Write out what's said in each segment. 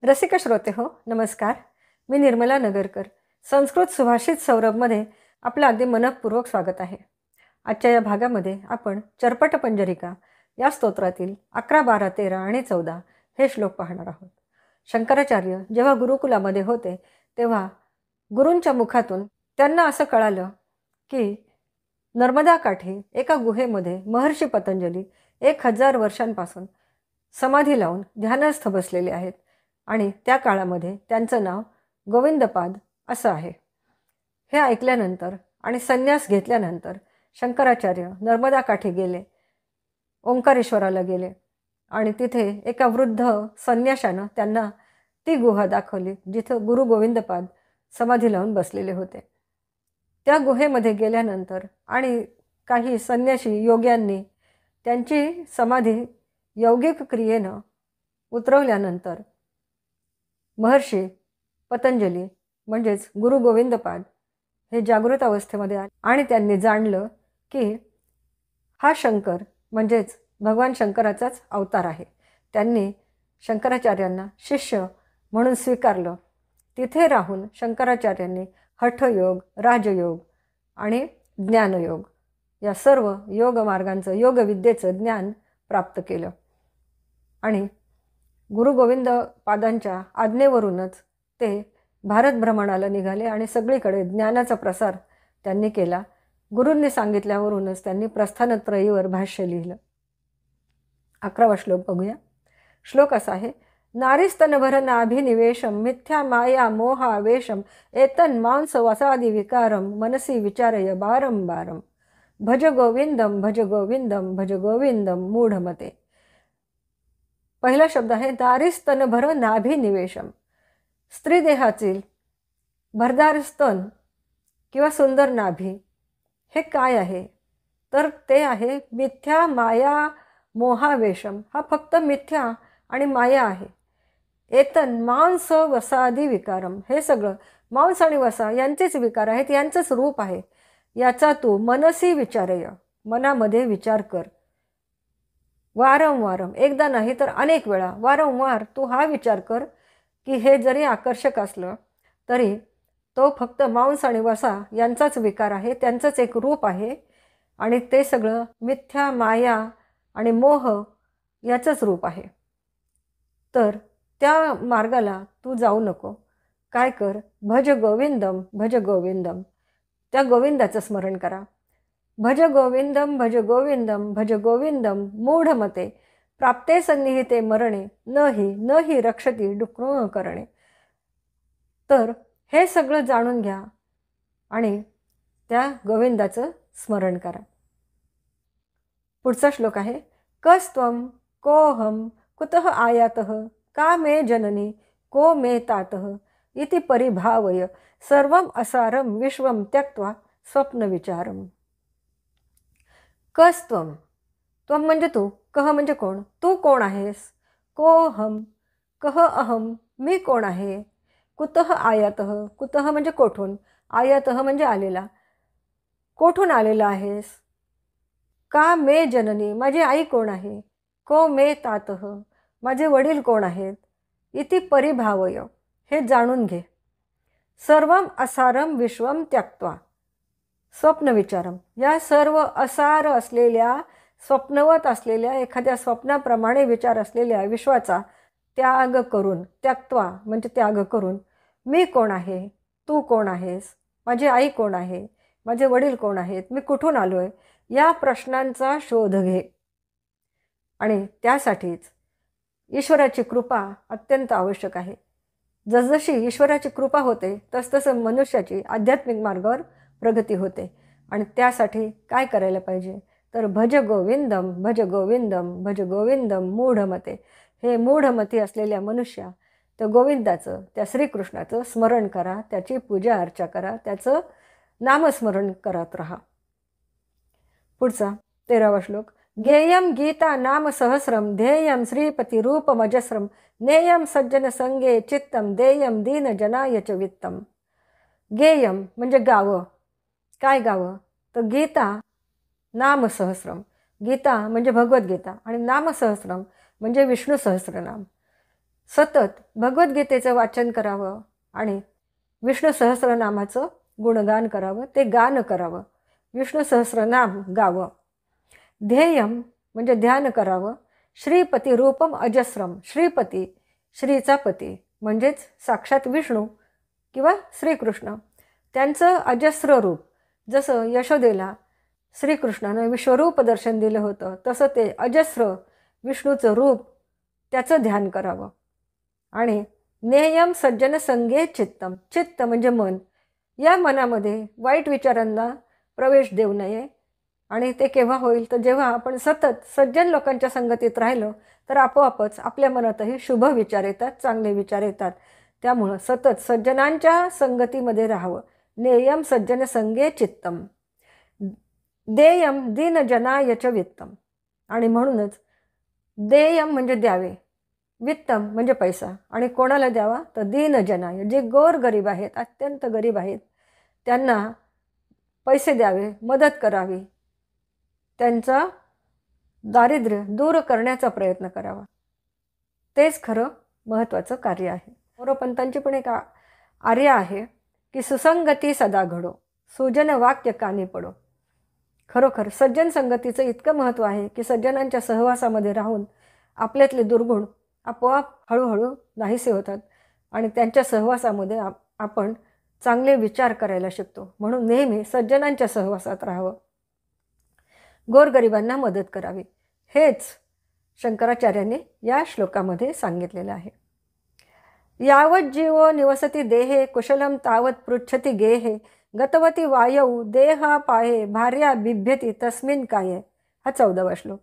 रसिक श्रोते हो, नमस्कार. मी निर्मला नगरकर. संस्कृत सुभाषित सौरभमध्ये आपलं अगदी मनःपूर्वक स्वागत आहे. आजच्या या भागामध्ये आपण चर्पट पंजरिका या स्तोत्रातील 11, 12, 13 आणि 14 हे श्लोक पाहणार आहोत. शंकराचार्य जेव्हा गुरुकुलामध्ये होते तेव्हा गुरूंच्या मुखातून त्यांना असं कळालं की नर्मदा काठी एका गुहेमध्ये महर्षी पतंजली 1000 वर्षांपासून समाधी लावून ध्यानस्थ बसलेले आहेत आणि त्या काळामध्ये त्यांचं नाव गोविंदपाद असं आहे. हे ऐकल्यानंतर आणि संन्यास घेतल्यानंतर शंकराचार्य नर्मदा काठी गेले, ओंकारेश्वराला गेले आणि तिथे एका वृद्ध संन्याशानं त्यांना ती गुहा दाखवली जिथं गुरु गोविंदपाद समाधी लावून बसलेले होते. त्या गुहेमध्ये गेल्यानंतर आणि काही संन्याशी योग्यांनी त्यांची समाधी यौगिक क्रियेनं उतरवल्यानंतर महर्षी पतंजली म्हणजेच गुरु गोविंदपाद हे जागृत अवस्थेमध्ये आले आणि त्यांनी जाणलं की हा शंकर म्हणजेच भगवान शंकराचाच अवतार आहे. त्यांनी शंकराचार्यांना शिष्य म्हणून स्वीकारलं. तिथे राहून शंकराचार्यांनी हठयोग, राजयोग आणि ज्ञानयोग या सर्व योग मार्गांचं, योगविद्येचं ज्ञान प्राप्त केलं आणि गुरु गोविंदपादांच्या आज्ञेवरूनच ते भारत भ्रमणाला निघाले आणि सगळीकडे ज्ञानाचा प्रसार त्यांनी केला. गुरूंनी सांगितल्यावरूनच त्यांनी प्रस्थानत्रयीवर भाष्य लिहिलं. 11वा श्लोक बघूया. श्लोक असा आहे: नारीस्तनभर नाभिनिवेशम मिथ्या माया मोहावेशम एतन मांस वसादि विकारम मनसी विचारय बारंबारम भज गोविंदम भज गोविंदम भज गोविंदम मूढमते. पहिला शब्द आहे नारीस्तनभर नाभिनिवेशम. स्त्रीदेहातील भरदार स्तन किंवा सुंदर नाभी हे काय आहे? तर ते आहे मिथ्या माया मोहावेशम. हा फक्त मिथ्या आणि माया आहे. एतन मांस वसादि विकारम. हे सगळं मांस आणि वसा यांचेच विकार आहेत, यांचंच रूप आहे. याचा तू मनसी विचारय, मनामध्ये विचार कर. वारंवारम, एकदा नाही तर अनेक वेळा वारंवार तू हा विचार कर की हे जरी आकर्षक असलं तरी तो फक्त मांस आणि वसा यांचाच विकार आहे, त्यांचंच एक रूप आहे आणि ते सगळं मिथ्या माया आणि मोह याचंच रूप आहे. तर त्या मार्गाला तू जाऊ नको. काय कर? भज गोविंदम भज गोविंदम. त्या गोविंदाचं स्मरण करा. भज गोविंदम भज गोविंदम भज गोविंदम मूढमते प्राप्ते सन्निहिते मरणे न ही रक्षती डुक्र करणे. तर हे सगळं जाणून घ्या आणि त्या गोविंदाचं स्मरण करा. पुढचा श्लोक आहे: कस्त्वं कोहम कुतः आयातः का मे जननी को मे तातः इति परिभावय सर्वम असारम विश्वम त्यक्त्वा स्वप्न विचारम. कस्त्वम, त्वम म्हणजे तू, कह म्हणजे कोण, तू कोण आहेस, कोहम, कह अहम, मी कोण आहे, कुतः आयातः, कुतः म्हणजे कोठून, आयातः म्हणजे आलेला, कोठून आलेला आहेस, का मे जननी, माझी आई कोण आहे, को मे तातः, माझे वडील कोण आहेत, इति परिभावय, हे जाणून घे. सर्वम असारम विश्वम त्यक्त्वा स्वप्न विचारम. या सर्व असार असलेल्या, स्वप्नवत असलेल्या, एखाद्या स्वप्नाप्रमाणे विचार असलेल्या विश्वाचा त्याग करून, त्यक्त्वा म्हणजे त्याग करून, मी कोण आहे, तू कोण आहेस, माझी आई कोण आहे, माझे वडील कोण आहेत, मी कुठून आलो आहे, या प्रश्नांचा शोध घे. आणि त्यासाठीच ईश्वराची कृपा अत्यंत आवश्यक आहे. जसजशी ईश्वराची कृपा होते तसतसं मनुष्याची आध्यात्मिक मार्गावर प्रगती होते. आणि त्यासाठी काय करायला पाहिजे? तर भज गोविंदम भज गोविंदम भज गोविंदम मूढमते. हे मूढमती असलेल्या मनुष्या त्या गोविंदाचं, त्या श्रीकृष्णाचं स्मरण करा, त्याची पूजा अर्चा करा, त्याचं नामस्मरण करत राहा. पुढचा 13वा श्लोक: गेयम गीता नाम सहस्रम ध्येयम श्रीपती रूपमजस्रम नेयम सज्जन संगे चित्तम देयम दीन जनाय च वित्तम. गेयम म्हणजे गावं. काय गावं? तर गीता नामसहस्रम. गीता म्हणजे भगवद्गीता आणि नामसहस्रम म्हणजे विष्णू सहस्रनाम. सतत भगवद्गीतेचं वाचन करावं आणि विष्णू सहस्रनामाचं गुणगान करावं, ते गान करावं, विष्णू सहस्रनाम गावं. ध्येयम म्हणजे ध्यान करावं. श्रीपती रूपम अजस्रम, श्रीपती श्रीचा पती म्हणजेच साक्षात विष्णू किंवा श्रीकृष्ण, त्यांचं अजस्र रूप. जसं यशोदेला श्रीकृष्णानं विश्वरूप दर्शन दिलं होतं, तसं ते अजस्र विष्णूचं रूप, त्याचं ध्यान करावं. आणि नेयम सज्जन संगे चित्तम, चित्त म्हणजे मन, या मनामध्ये वाईट विचारांना प्रवेश देऊ नये. आणि ते केव्हा होईल तर जेव्हा आपण सतत सज्जन लोकांच्या संगतीत राहिलो तर आपोआपच आपल्या मनातही शुभ विचार येतात, चांगले विचार येतात. त्यामुळं सतत सज्जनांच्या संगतीमध्ये राहावं. नेयम सज्जन संगे चित्तम, देयम दीनजनाय च वित्तम. आणि म्हणूनच देयम म्हणजे द्यावे, वित्तम म्हणजे पैसा. आणि कोणाला द्यावा तर दीनजनाय, जे गोरगरीब आहेत, अत्यंत गरीब आहेत, त्यांना पैसे द्यावे, मदत करावी, त्यांचा दारिद्र्य दूर करण्याचा प्रयत्न करावा. तेच खरं महत्त्वाचं कार्य आहे. मोरोपंतांची पण एक आर्य आहे की सुसंगती सदा घडो, सुजन वाक्य कानी पडो. खरोखर सज्जन संगतीचं इतकं महत्त्व आहे की सज्जनांच्या सहवासामध्ये राहून आपल्यातले दुर्गुण आपोआप हळूहळू नाहीसे होतात आणि त्यांच्या सहवासामध्ये आपण चांगले विचार करायला शिकतो. म्हणून नेहमी सज्जनांच्या सहवासात राहावं, गोरगरिबांना मदत करावी. हेच शंकराचार्यांनी या श्लोकामध्ये सांगितलेलं आहे. यावत जीवो निवसती देहे, कुशलम तावत पृच्छती गेहे, गतवती वायौ देहा पाये, भार्या बिभ्यती तस्मिन काये. हा 14वा श्लोक.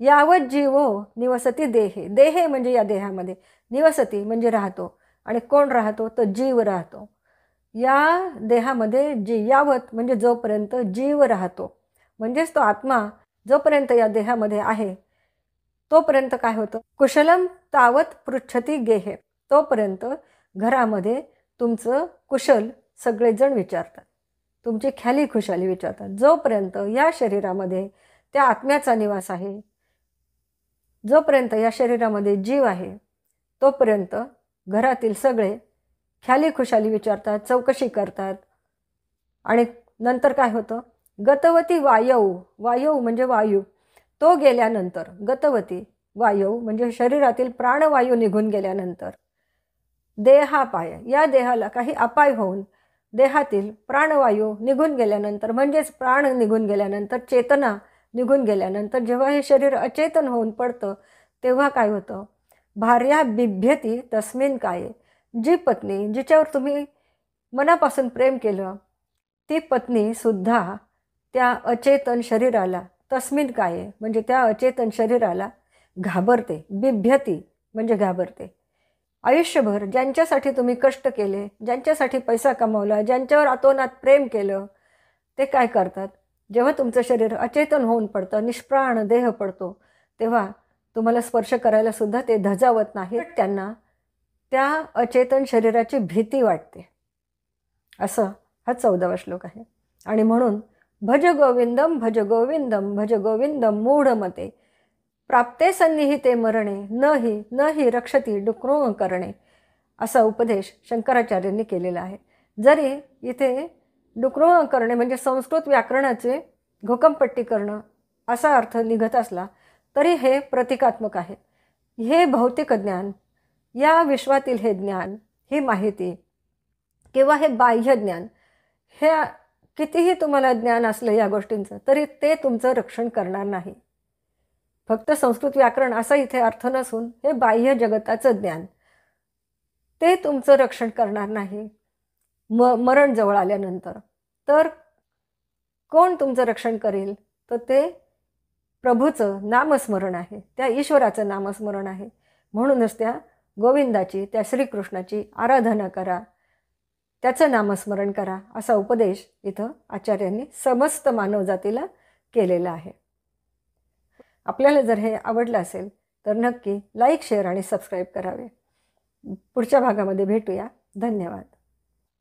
यावत जीवो निवसती देहे, देहे म्हणजे या देहामध्ये, निवसती म्हणजे राहतो. आणि कोण राहतो तर जीव राहतो या देहामध्ये. यावत म्हणजे जोपर्यंत जीव राहतो, म्हणजेच तो आत्मा जोपर्यंत या देहामध्ये आहे तोपर्यंत काय होतं, कुशलम तावत पृच्छती गेहे, तोपर्यंत घरामध्ये तुमचं कुशल सगळेजण विचारतात, तुमची ख्याली खुशाली विचारतात. जोपर्यंत या शरीरामध्ये त्या आत्म्याचा निवास आहे, जोपर्यंत या शरीरामध्ये जीव आहे, तोपर्यंत घरातील सगळे ख्याली खुशाली विचारतात, चौकशी करतात. आणि नंतर काय होतं, गतवती वायौ, वायौ म्हणजे वायू, तो गेल्यानंतर, गतवती वायू म्हणजे शरीरातील प्राणवायू निघून गेल्यानंतर, देहापाय, या देहाला काही अपाय होऊन देहातील प्राणवायू निघून गेल्यानंतर, म्हणजेच प्राण निघून गेल्यानंतर, चेतना निघून गेल्यानंतर, जेव्हा हे शरीर अचेतन होऊन पडतं तेव्हा काय होतं, भार्या बिभ्यती तस्मिन काये. जी पत्नी, जिच्यावर तुम्ही मनापासून प्रेम केलं, ती पत्नीसुद्धा त्या अचेतन शरीराला, तस्मिन काये म्हणजे त्या अचेतन शरीराला घाबरते. बिभ्यती म्हणजे घाबरते. आयुष्यभर ज्यांच्यासाठी तुम्ही कष्ट केले, ज्यांच्यासाठी पैसा कमावला, ज्यांच्यावर अतोनात प्रेम केलं, ते काय करतात, जेव्हा तुमचं शरीर अचेतन होऊन पडतं, निष्प्राण देह पडतो, तेव्हा तुम्हाला स्पर्श करायला सुद्धा ते धजावत नाही. त्यांना त्या अचेतन शरीराची भीती वाटते. असं हा 14वा श्लोक आहे. आणि म्हणून भज गोविंदम भज गोविंदम भज गोविंदम मूढमते, प्राप्ते सन्निहिते मरणे, न ही रक्षती डुक्रो करणे, असा उपदेश शंकराचार्यांनी केलेला आहे. जरी इथे डुक्रो करणे म्हणजे संस्कृत व्याकरणाचे घोकमपट्टी करणं असा अर्थ निघत असला तरी हे प्रतिकात्मक आहे. हे भौतिक ज्ञान, या विश्वातील हे ज्ञान, ही माहिती किंवा हे बाह्य ज्ञान, हे कितीही तुम्हाला ज्ञान असलं या गोष्टींचं तरी ते तुमचं रक्षण करणार नाही. फक्त संस्कृत व्याकरण असा इथे अर्थ नसून हे बाह्य जगताचं ज्ञान, ते तुमचं रक्षण करणार नाही मरण जवळ आल्यानंतर. तर कोण तुमचं रक्षण करेल तर ते प्रभूचं नामस्मरण आहे, त्या ईश्वराचं नामस्मरण आहे. म्हणूनच त्या गोविंदाची, त्या श्रीकृष्णाची आराधना करा, त्याचं नामस्मरण करा, असा उपदेश इथं आचार्यांनी समस्त मानवजातीला केलेला आहे. आपल्याला जर हे आवडलं असेल तर नक्की लाईक, शेअर आणि सबस्क्राईब करावे. पुढच्या भागामध्ये भेटूया. धन्यवाद.